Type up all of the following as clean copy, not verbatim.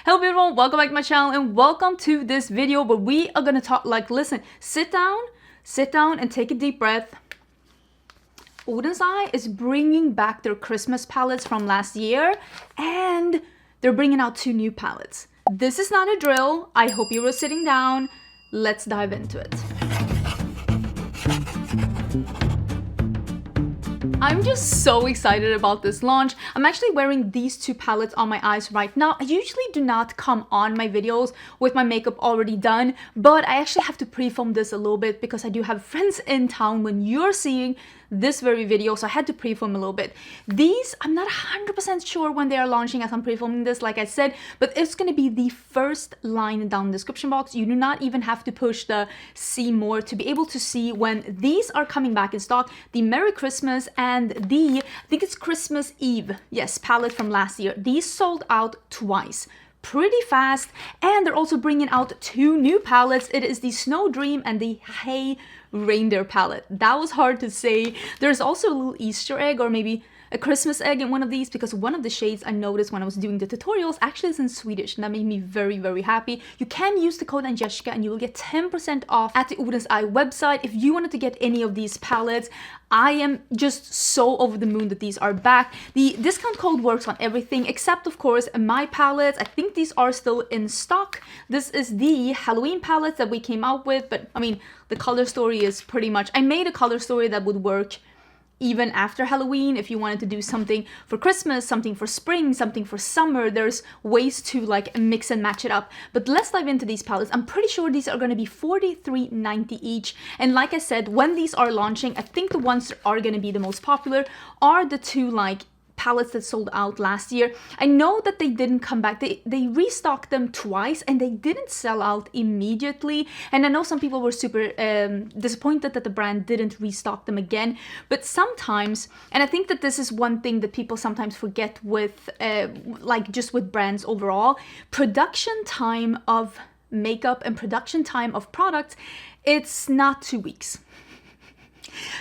Hello beautiful, welcome back to my channel and welcome to this video where we are gonna talk, listen, sit down and take a deep breath. Oden's Eye is bringing back their Christmas palettes from last year and they're bringing out 2 new palettes. This is not a drill. I hope you were sitting down. Let's dive into it. I'm just so excited about this launch. I'm actually wearing these 2 palettes on my eyes right now. I usually do not come on my videos with my makeup already done, but I actually have to pre-film this a little bit because I do have friends in town when you're seeing this very video, so I had to pre-film a little bit. These, I'm not 100% sure when they are launching as I'm pre-filming this, like I said, but it's going to be the first line down the description box. You do not even have to push the see more to be able to see when these are coming back in stock. The Merry Christmas and the, I think it's Christmas Eve, yes, palette from last year. These sold out twice. Pretty fast, and they're also bringing out 2 new palettes. It is the Snow Dream and the Hey Reindeer palette. That was hard to say. There's also a little Easter egg or maybe a Christmas egg in one of these because one of the shades I noticed when I was doing the tutorials actually is in Swedish, and that made me very, very happy. You can use the code Angelica and you will get 10% off at the Oden's Eye website if you wanted to get any of these palettes. I am just so over the moon that these are back. The discount code works on everything except, of course, my palettes. I think these are still in stock. This is the Halloween palette that we came out with, but I mean, the color story is pretty much... I made a color story that would work even after Halloween. If you wanted to do something for Christmas, something for spring, something for summer, there's ways to like mix and match it up. But let's dive into these palettes. I'm pretty sure these are going to be $43.90 each. And like I said, when these are launching, I think the ones that are going to be the most popular are the 2 like palettes that sold out last year. I know that they didn't come back. They restocked them twice and they didn't sell out immediately. And I know some people were super disappointed that the brand didn't restock them again. But sometimes, and I think that this is one thing that people sometimes forget with like just with brands overall, production time of makeup and production time of products, it's not 2 weeks.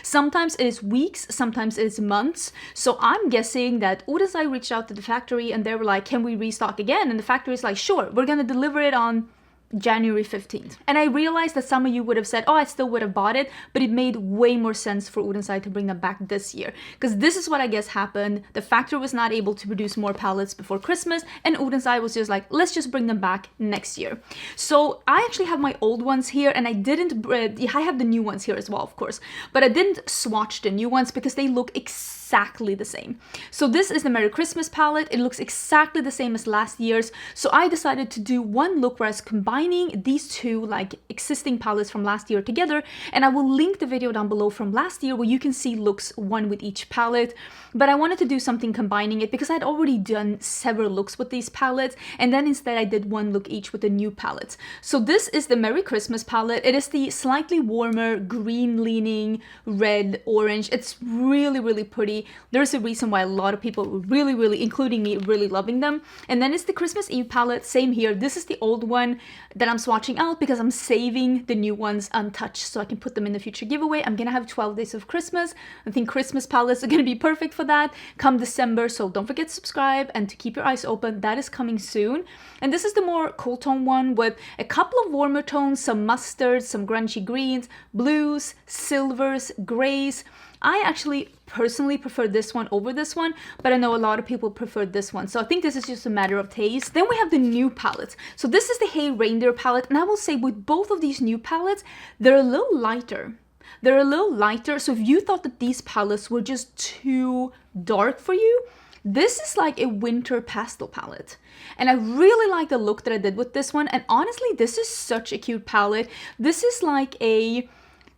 Sometimes it is weeks, sometimes it is months. So I'm guessing that Oden's Eye reached out to the factory and they were like, can we restock again? And the factory is like, sure, we're gonna deliver it on January 15th. And I realized that some of you would have said, oh, I still would have bought it, but it made way more sense for Oden's Eye to bring them back this year. Because this is what I guess happened. The factory was not able to produce more palettes before Christmas, and Oden's Eye was just like, let's just bring them back next year. So I actually have my old ones here, and I have the new ones here as well, of course, but I didn't swatch the new ones because they look exactly the same. So this is the Merry Christmas palette. It looks exactly the same as last year's. So I decided to do one look where I was combining these 2 like existing palettes from last year together, and I will link the video down below from last year where you can see looks one with each palette. But I wanted to do something combining it because I'd already done several looks with these palettes, and then instead I did one look each with the new palettes. So this is the Merry Christmas palette. It is the slightly warmer green leaning red orange. It's really, really pretty. There's a reason why a lot of people really, including me, really loving them. And then it's the Christmas Eve palette. Same here. This is the old one that I'm swatching out because I'm saving the new ones untouched so I can put them in the future giveaway. I'm gonna have 12 days of Christmas. I think Christmas palettes are gonna be perfect for that come December, so don't forget to subscribe and to keep your eyes open. That is coming soon. And this is the more cool tone one with a couple of warmer tones, some mustards, some grungy greens, blues, silvers, grays. I actually personally prefer this one over this one, but I know a lot of people prefer this one. So I think this is just a matter of taste. Then we have the new palettes. So this is the Hey Reindeer palette, and I will say with both of these new palettes, they're a little lighter. They're a little lighter, so if you thought that these palettes were just too dark for you, this is like a winter pastel palette. And I really like the look that I did with this one, and honestly, this is such a cute palette. This is like a...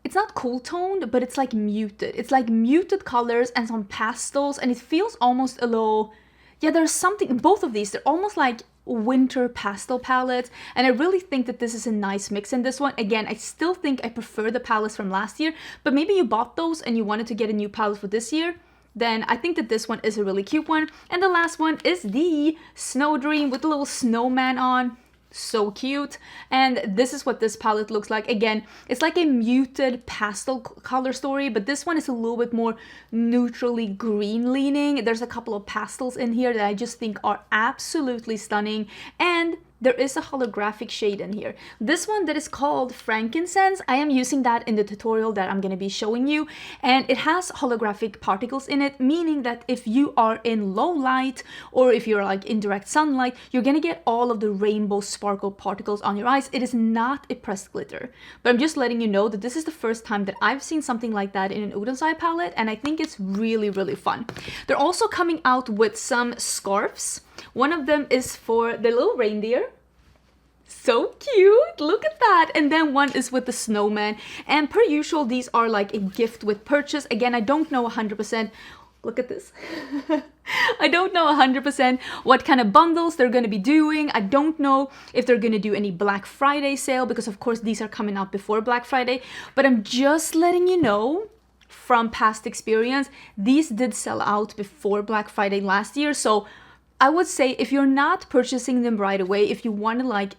It's not cool toned, but it's like muted. It's like muted colors and some pastels, and it feels almost a little... Yeah, there's something... Both of these, they're almost like winter pastel palettes, and I really think that this is a nice mix in this one. Again, I still think I prefer the palettes from last year, but maybe you bought those and you wanted to get a new palette for this year, then I think that this one is a really cute one. And the last one is the Snow Dream with a little snowman on. so cute. And this is what this palette looks like. Again, it's like a muted pastel color story, but this one is a little bit more neutrally green leaning. There's a couple of pastels in here that I just think are absolutely stunning, and there is a holographic shade in here. This one that is called Frankincense, I am using that in the tutorial that I'm going to be showing you, and it has holographic particles in it, meaning that if you are in low light or if you're like in direct sunlight, you're going to get all of the rainbow sparkle particles on your eyes. It is not a pressed glitter, but I'm just letting you know that this is the first time that I've seen something like that in an Uden's eye palette, and I think it's really, really fun. They're also coming out with some scarves. One of them is for the little reindeer. So cute, look at that. And then one is with the snowman, and per usual these are like a gift with purchase. Again, I don't know 100%. Look at this. I don't know 100% what kind of bundles they're going to be doing. I don't know if they're going to do any Black Friday sale, because of course these are coming out before Black Friday, but I'm just letting you know from past experience, these did sell out before Black Friday last year. So I would say if you're not purchasing them right away, if you want to like,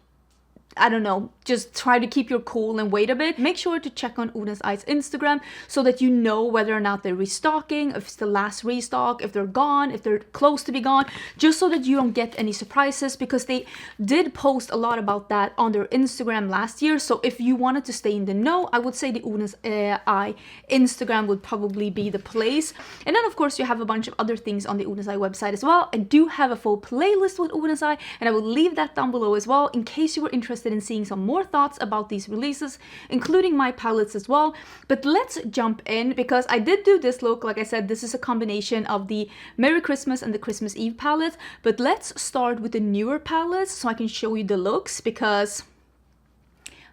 I don't know, just try to keep your cool and wait a bit, make sure to check on Uden's Eye's Instagram so that you know whether or not they're restocking, if it's the last restock, if they're gone, if they're close to be gone, just so that you don't get any surprises, because they did post a lot about that on their Instagram last year. So if you wanted to stay in the know, I would say the Uden's Eye Instagram would probably be the place. And then of course you have a bunch of other things on the Uden's Eye website as well. I do have a full playlist with Uden's Eye, and I will leave that down below as well in case you were interested in seeing some more thoughts about these releases, including my palettes as well. But let's jump in, because I did do this look. Like I said, this is a combination of the Merry Christmas and the Christmas Eve palette, but let's start with the newer palettes so I can show you the looks, because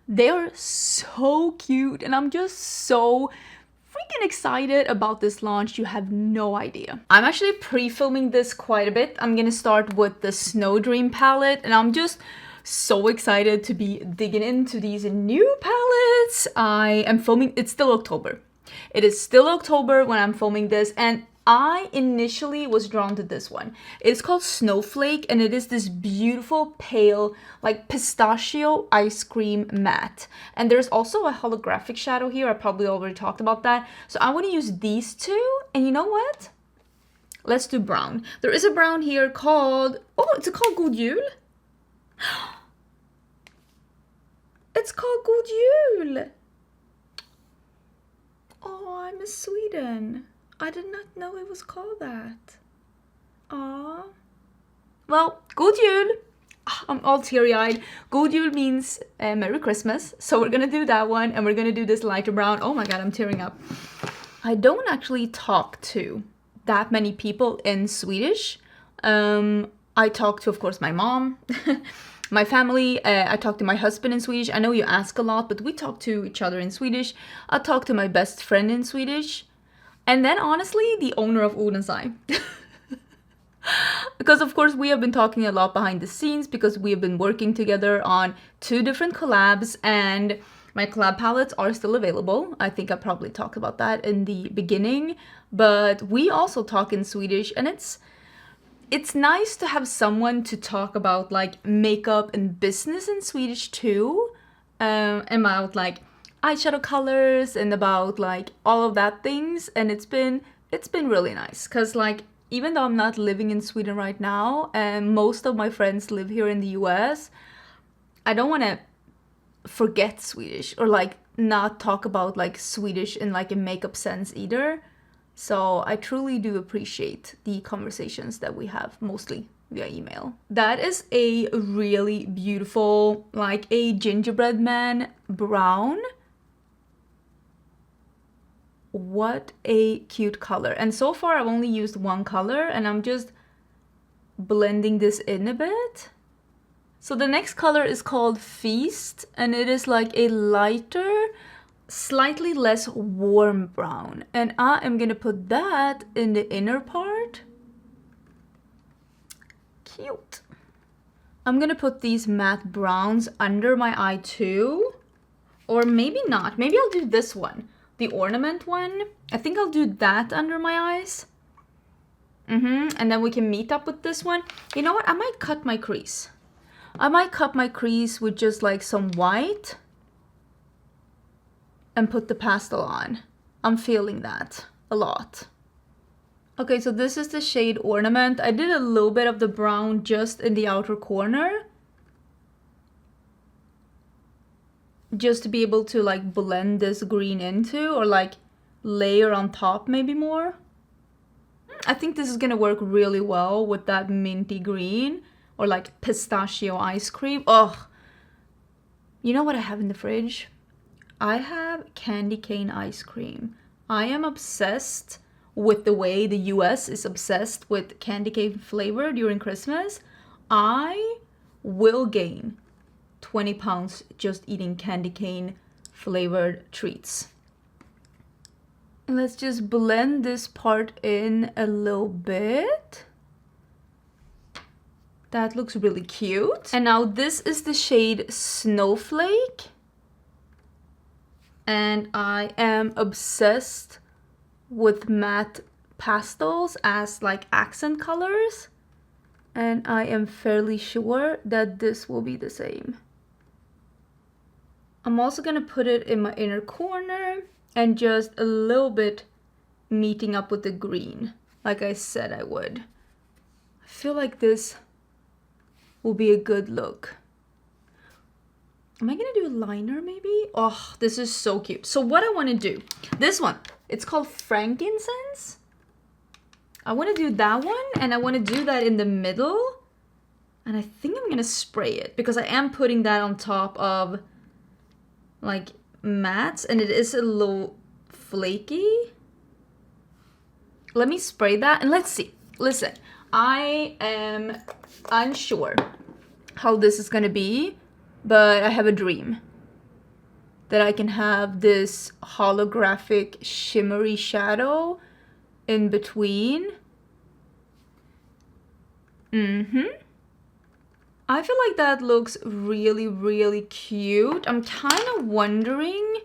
they are so cute and I'm just so freaking excited about this launch. You have no idea. I'm actually pre-filming this quite a bit. I'm gonna start with the Snow Dream palette, and I'm just so excited to be digging into these new palettes. I am filming, it's still October. It is still October when I'm filming this, and I initially was drawn to this one. It's called Snowflake, and it is this beautiful pale like pistachio ice cream matte. And there's also a holographic shadow here. I probably already talked about that. So I want to use these two, and you know what? Let's do brown. There is a brown here called, oh, it's called God Jul. It's called God Jul. Oh, I'm in Sweden. I did not know it was called that. Aw. Well, God Jul. I'm all teary-eyed. God Jul means Merry Christmas. So we're gonna do that one, and we're gonna do this lighter brown. Oh my god, I'm tearing up. I don't actually talk to that many people in Swedish. I talk to, of course, my mom, my family. I talk to my husband in Swedish. I know you ask a lot, but we talk to each other in Swedish. I talk to my best friend in Swedish. And then, honestly, the owner of Uden's Eye. Because, of course, we have been talking a lot behind the scenes, because we have been working together on 2 different collabs, and my collab palettes are still available. I think I probably talked about that in the beginning, but we also talk in Swedish, and it's nice to have someone to talk about like makeup and business in Swedish too, about like eyeshadow colors and about like all of that things. And it's been really nice, because like even though I'm not living in Sweden right now and most of my friends live here in the US, I don't want to forget Swedish or like not talk about like Swedish in like a makeup sense either. So I truly do appreciate the conversations that we have, mostly via email. That is a really beautiful, like a gingerbread man brown. What a cute color. And so far I've only used one color, and I'm just blending this in a bit. So the next color is called Feast, and it is like a lighter, slightly less warm brown, and I am gonna put that in the inner part. Cute. I'm gonna put these matte browns under my eye too, or maybe not. Maybe I'll do this one, the ornament one. I think I'll do that under my eyes. And then we can meet up with this one. You know what? I might cut my crease. I might cut my crease with just like some white and put the pastel on. I'm feeling that a lot. Okay, so this is the shade Ornament. I did a little bit of the brown just in the outer corner, just to be able to like blend this green into, or like layer on top maybe more. I think this is gonna work really well with that minty green or like pistachio ice cream. Ugh. You know what I have in the fridge? I have candy cane ice cream. I am obsessed with the way the US is obsessed with candy cane flavor during Christmas. I will gain 20 pounds just eating candy cane flavored treats. Let's just blend this part in a little bit. That looks really cute. And now this is the shade Snowflake. And I am obsessed with matte pastels as like accent colors. And I am fairly sure that this will be the same. I'm also gonna put it in my inner corner and just a little bit meeting up with the green, like I said I would. I feel like this will be a good look. Am I gonna do a liner maybe? Oh, this is so cute. So what I wanna do, this one, it's called Frankincense. I wanna do that one, and I wanna do that in the middle. And I think I'm gonna spray it because I am putting that on top of like mattes, and it is a little flaky. Let me spray that and let's see. Listen, I am unsure how this is gonna be, but I have a dream that I can have this holographic shimmery shadow in between. I feel like that looks really, really cute. I'm kind of wondering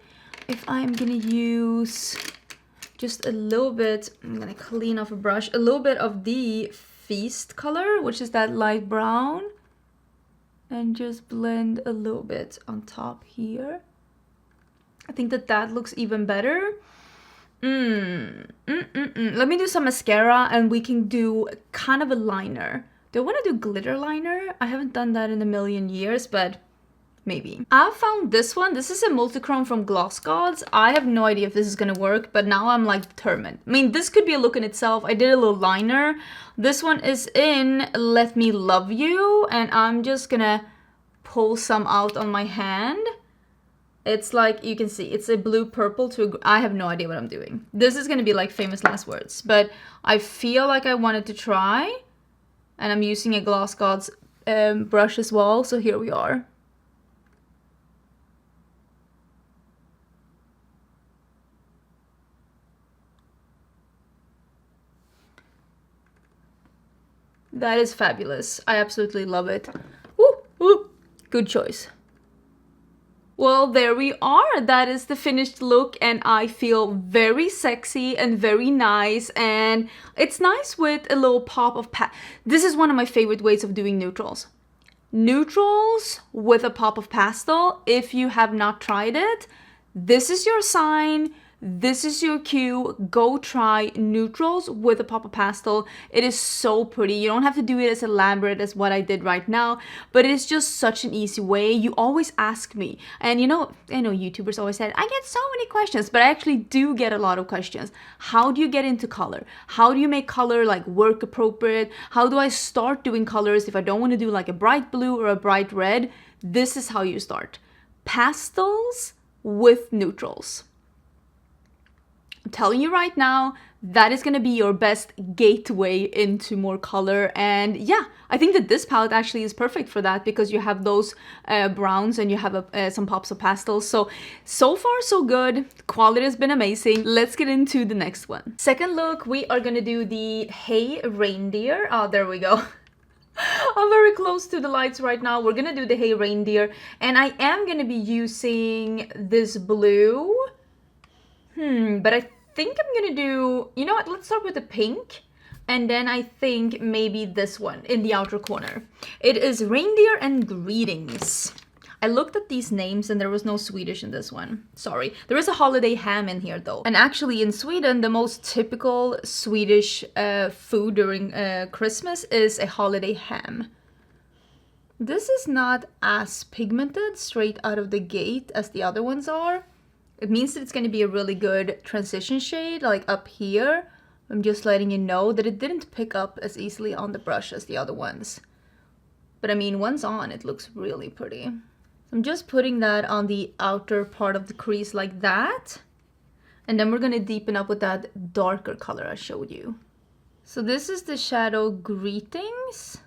if I'm gonna use just a little bit, I'm gonna clean off a brush, a little bit of the Feast color, which is that light brown, and just blend a little bit on top here. I think that that looks even better. Let me do some mascara and we can do kind of a liner. Do I want to do glitter liner? I haven't done that in a million years, but maybe. I found this one. This is a multichrome from Gloss Gods. I have no idea if this is gonna work, but now I'm like determined. I mean, this could be a look in itself. I did a little liner. This one is in Let Me Love You, and I'm just gonna pull some out on my hand. It's like, you can see, it's a blue purple to I have no idea what I'm doing. This is gonna be like famous last words, but I feel like I wanted to try. And I'm using a Gloss Gods brush as well, so here we are. That is fabulous. I absolutely love it. Woo, woo. Good choice. Well, there we are. That is the finished look, and I feel very sexy and very nice, and it's nice with a little pop of This is one of my favorite ways of doing neutrals. Neutrals with a pop of pastel. If you have not tried it, this is your sign. This is your cue. Go try neutrals with a pop of pastel. It is so pretty. You don't have to do it as elaborate as what I did right now, but it is just such an easy way. You always ask me, and you know, I know YouTubers always said, I get so many questions, but I actually do get a lot of questions. How do you get into color? How do you make color like work appropriate? How do I start doing colors if I don't want to do like a bright blue or a bright red? This is how you start. Pastels with neutrals. I'm telling you right now, that is going to be your best gateway into more color. And yeah, I think that this palette actually is perfect for that because you have those browns and you have some pops of pastels. So far so good. Quality has been amazing. Let's get into the next one. Second look, we are going to do the Hey Reindeer. Oh, there we go. I'm very close to the lights right now. We're going to do the Hey Reindeer. And I am going to be using this blue. But I think I'm gonna do, you know what, let's start with the pink. And then I think maybe this one in the outer corner. It is Reindeer and Greetings. I looked at these names and there was no Swedish in this one. Sorry. There is a holiday ham in here though. And actually in Sweden, the most typical Swedish food during Christmas is a holiday ham. This is not as pigmented straight out of the gate as the other ones are. It means that it's going to be a really good transition shade, like up here. I'm just letting you know that it didn't pick up as easily on the brush as the other ones. But I mean, once on, it looks really pretty. I'm just putting that on the outer part of the crease like that. And then we're going to deepen up with that darker color I showed you. So this is the shadow Greetings.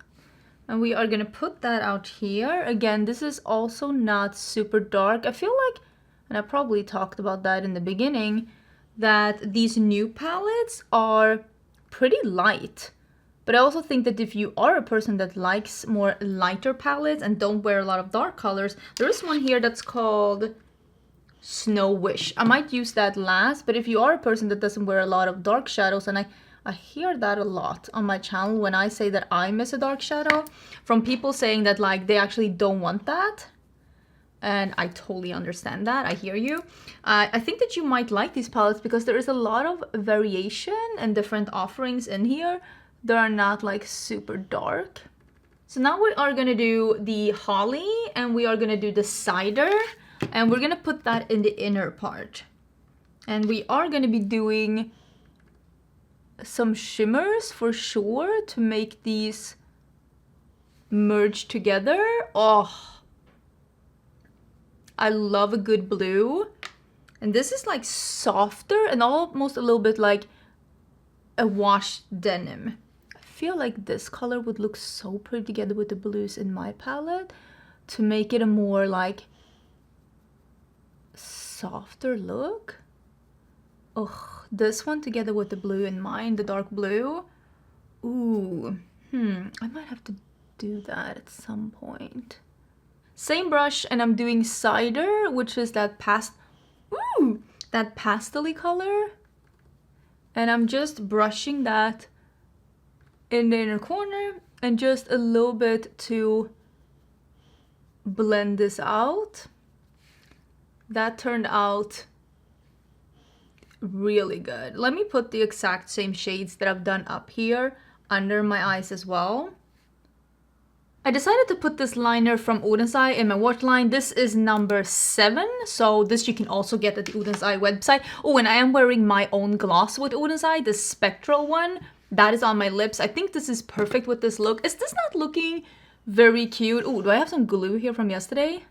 And we are going to put that out here. Again, this is also not super dark. I feel like, and I probably talked about that in the beginning, that these new palettes are pretty light. But I also think that if you are a person that likes more lighter palettes and don't wear a lot of dark colors, there is one here that's called Snow Wish. I might use that last, but if you are a person that doesn't wear a lot of dark shadows, and I hear that a lot on my channel when I say that I miss a dark shadow, from people saying that like they actually don't want that. And I totally understand that, I hear you. I think that you might like these palettes because there is a lot of variation and different offerings in here. They are not like super dark. So now we are gonna do the holly and we are gonna do the cider and we're gonna put that in the inner part. And we are gonna be doing some shimmers for sure to make these merge together. Oh, I love a good blue. And this is like softer and almost a little bit like a washed denim. I feel like this color would look so pretty together with the blues in my palette to make it a more like softer look. Oh, this one together with the blue in mine, the dark blue. Ooh, I might have to do that at some point. Same brush and I'm doing cider, which is that that pastel-y color. And I'm just brushing that in the inner corner and just a little bit to blend this out. That turned out really good. Let me put the exact same shades that I've done up here under my eyes as well. I decided to put this liner from Oden's Eye in my waterline. This is number 7, so this you can also get at the Oden's Eye website. Oh, and I am wearing my own gloss with Oden's Eye, the spectral one. That is on my lips. I think this is perfect with this look. Is this not looking very cute? Oh, do I have some glue here from yesterday?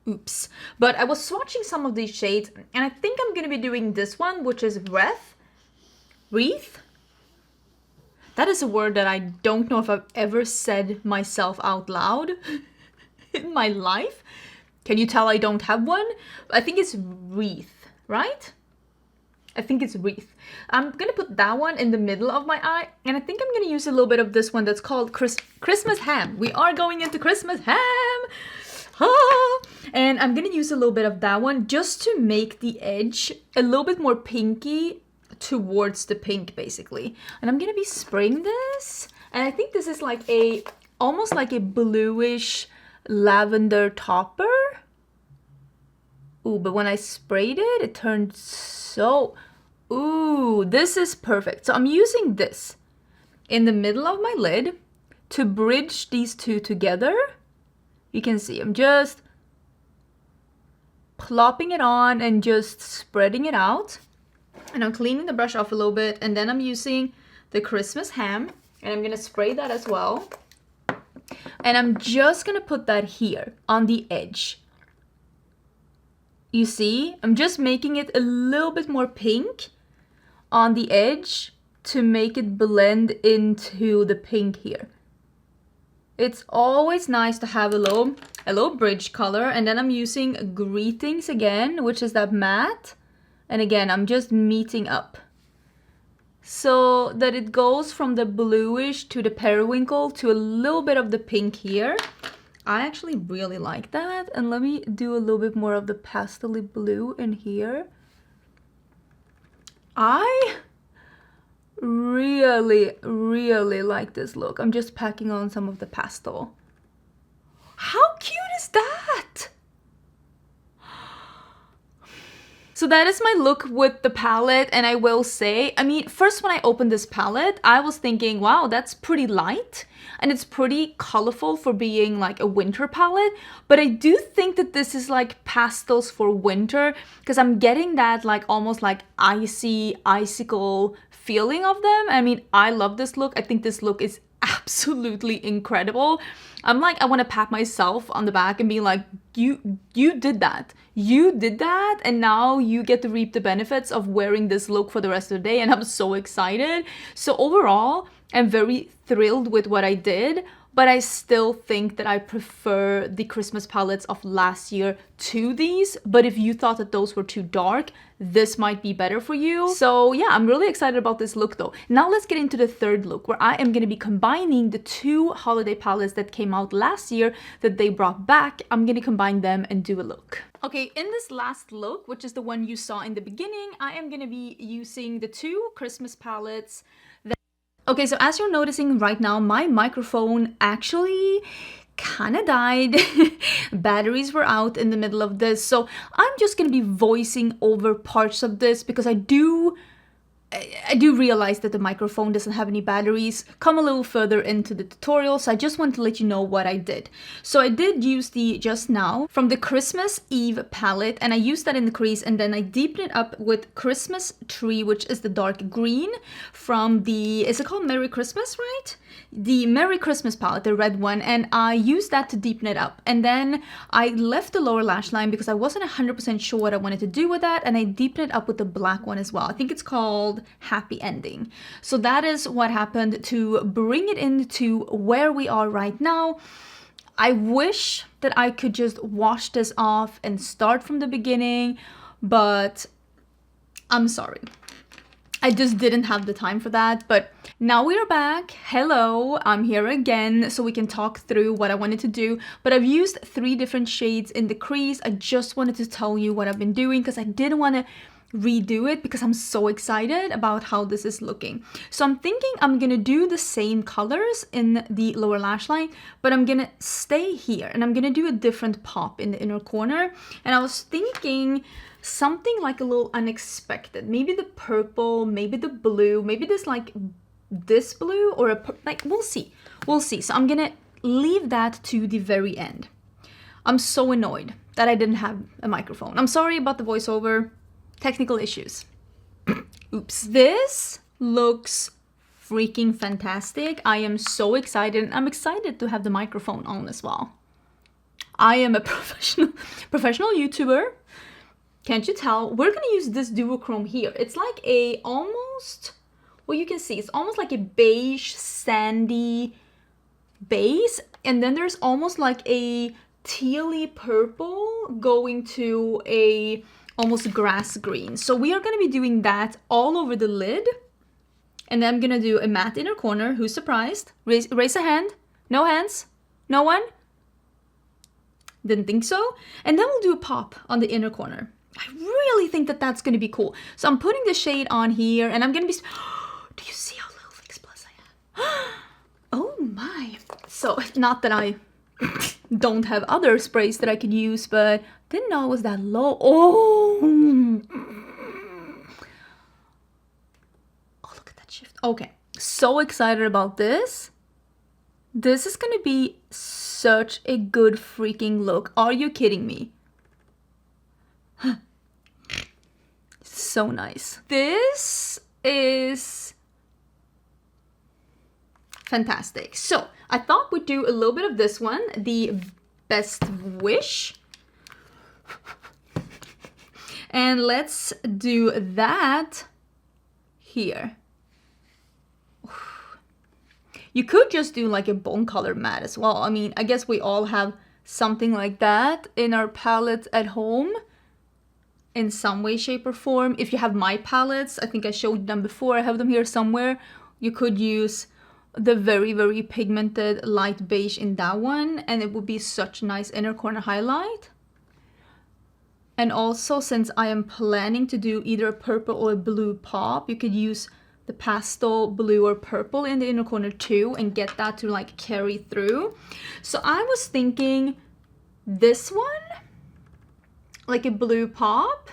Oops. But I was swatching some of these shades, and I think I'm going to be doing this one, which is Wreath. That is a word that I don't know if I've ever said myself out loud in my life. Can you tell I don't have one? I think it's Wreath, right? I think it's Wreath. I'm going to put that one in the middle of my eye. And I think I'm going to use a little bit of this one that's called Christmas Ham. We are going into Christmas Ham. Ah! And I'm going to use a little bit of that one just to make the edge a little bit more pinky towards the pink, basically. And I'm going to be spraying this. And I think this is like almost like a bluish lavender topper. Ooh, but when I sprayed it, it turned so... Ooh, this is perfect. So I'm using this in the middle of my lid to bridge these two together. You can see I'm just plopping it on and just spreading it out. And I'm cleaning the brush off a little bit. And then I'm using the Christmas Ham. And I'm going to spray that as well. And I'm just going to put that here on the edge. You see, I'm just making it a little bit more pink on the edge to make it blend into the pink here. It's always nice to have a little bridge color. And then I'm using Greetings again, which is that matte. And again, I'm just meeting up so that it goes from the bluish to the periwinkle to a little bit of the pink here. I actually really like that. And let me do a little bit more of the pastel-y blue in here. I really like this look. I'm just packing on some of the pastel. How cute is that? So that is my look with the palette, and I will say, I mean, first when I opened this palette, I was thinking, wow, that's pretty light, and it's pretty colorful for being like a winter palette, but I do think that this is like pastels for winter, because I'm getting that like almost like icicle feeling of them. I mean, I love this look. I think this look is absolutely incredible. I'm like, I want to pat myself on the back and be like, you did that. You did that, and now you get to reap the benefits of wearing this look for the rest of the day, and I'm so excited. So overall, I'm very thrilled with what I did, but I still think that I prefer the Christmas palettes of last year to these. But if you thought that those were too dark, this might be better for you. So yeah, I'm really excited about this look though. Now let's get into the third look, where I am going to be combining the two holiday palettes that came out last year that they brought back. I'm going to combine them and do a look. Okay, in this last look, which is the one you saw in the beginning, I am going to be using the two Christmas palettes. Okay, so as you're noticing right now, my microphone actually kind of died. Batteries were out in the middle of this, so I'm just gonna be voicing over parts of this because I do realize that the microphone doesn't have any batteries. Come a little further into the tutorial, so I just want to let you know what I did. So I did use the Just Now from the Christmas Eve palette, and I used that in the crease, and then I deepened it up with Christmas Tree, which is the dark green from the, is it called Merry Christmas, right? The Merry Christmas palette, the red one, and I used that to deepen it up. And then I left the lower lash line because I wasn't 100% sure what I wanted to do with that, and I deepened it up with the black one as well. I think it's called Happy Ending. So that is what happened to bring it into where we are right now. I wish that I could just wash this off and start from the beginning, but I'm sorry. I just didn't have the time for that, but now we are back. Hello, I'm here again so we can talk through what I wanted to do, but I've used 3 different shades in the crease. I just wanted to tell you what I've been doing because I didn't want to redo it because I'm so excited about how this is looking. So I'm thinking I'm gonna do the same colors in the lower lash line, but I'm gonna stay here and I'm gonna do a different pop in the inner corner. And I was thinking something like a little unexpected, maybe the purple, maybe the blue, maybe this blue, or like we'll see. So I'm gonna leave that to the very end. I'm so annoyed that I didn't have a microphone. I'm sorry about the voiceover. Technical issues. Oops. This looks freaking fantastic. I am so excited, and I'm excited to have the microphone on as well. I am a professional YouTuber. Can't you tell? We're gonna use this duochrome here. It's like a almost, well, you can see it's almost like a beige sandy base, and then there's almost like a tealy purple going to a almost grass green. So we are going to be doing that all over the lid. And then I'm going to do a matte inner corner. Who's surprised? Raise a hand. No hands? No one? Didn't think so. And then we'll do a pop on the inner corner. I really think that that's going to be cool. So I'm putting the shade on here, and I'm going to be... Do you see how little Fix Plus I have? Oh my. So, not that I don't have other sprays that I could use, but didn't know it was that low. Oh, look at that shift. Okay, so excited about this. This is gonna be such a good freaking look. Are you kidding me? So nice. This is fantastic. So I thought we'd do a little bit of this one, the Best Wish. And let's do that here. You could just do like a bone color matte as well. I mean, I guess we all have something like that in our palette at home in some way, shape, or form. If you have my palettes, I think I showed them before. I have them here somewhere. You could use the very, very pigmented light beige in that one, and it would be such a nice inner corner highlight. And also, since I am planning to do either a purple or a blue pop, you could use the pastel blue or purple in the inner corner too and get that to like carry through. So I was thinking this one, like a blue pop,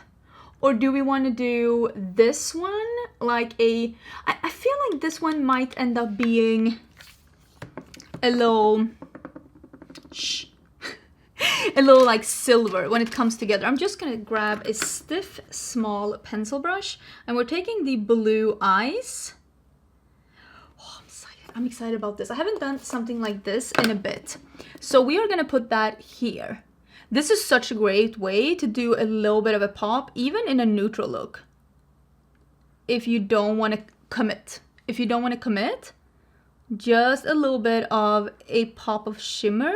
or do we want to do this one like a, I feel like this one might end up being a little, shh, a little like silver when it comes together. I'm just gonna grab a stiff small pencil brush and we're taking the blue eyes. Oh, I'm excited about this. I haven't done something like this in a bit. So we are gonna put that here. This is such a great way to do a little bit of a pop, even in a neutral look. If you don't want to commit. If you don't want to commit, just a little bit of a pop of shimmer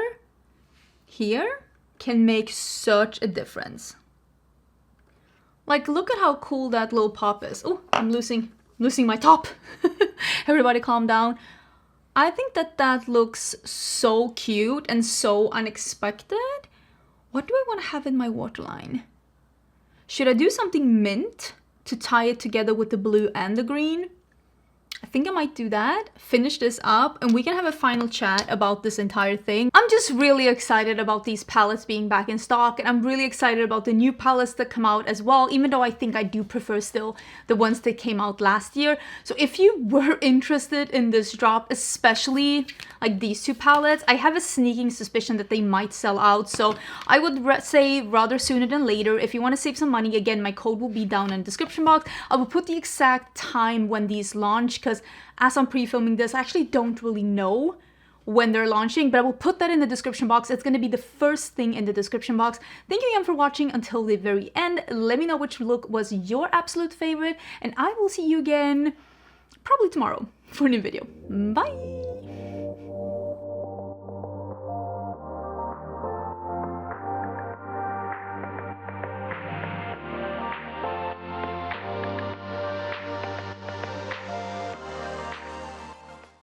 here can make such a difference. Like, look at how cool that little pop is. Oh, I'm losing my top. Everybody calm down. I think that looks so cute and so unexpected. What do I want to have in my waterline? Should I do something mint to tie it together with the blue and the green? I think I might do that, finish this up, and we can have a final chat about this entire thing. I'm just really excited about these palettes being back in stock, and I'm really excited about the new palettes that come out as well, even though I think I do prefer still the ones that came out last year. So if you were interested in this drop, especially like these two palettes, I have a sneaking suspicion that they might sell out. So I would say rather sooner than later. If you want to save some money, again, my code will be down in the description box. I will put the exact time when these launch, because as I'm pre-filming this, I actually don't really know when they're launching, but I will put that in the description box. It's going to be the first thing in the description box. Thank you again for watching until the very end. Let me know which look was your absolute favorite, and I will see you again probably tomorrow for a new video. Bye!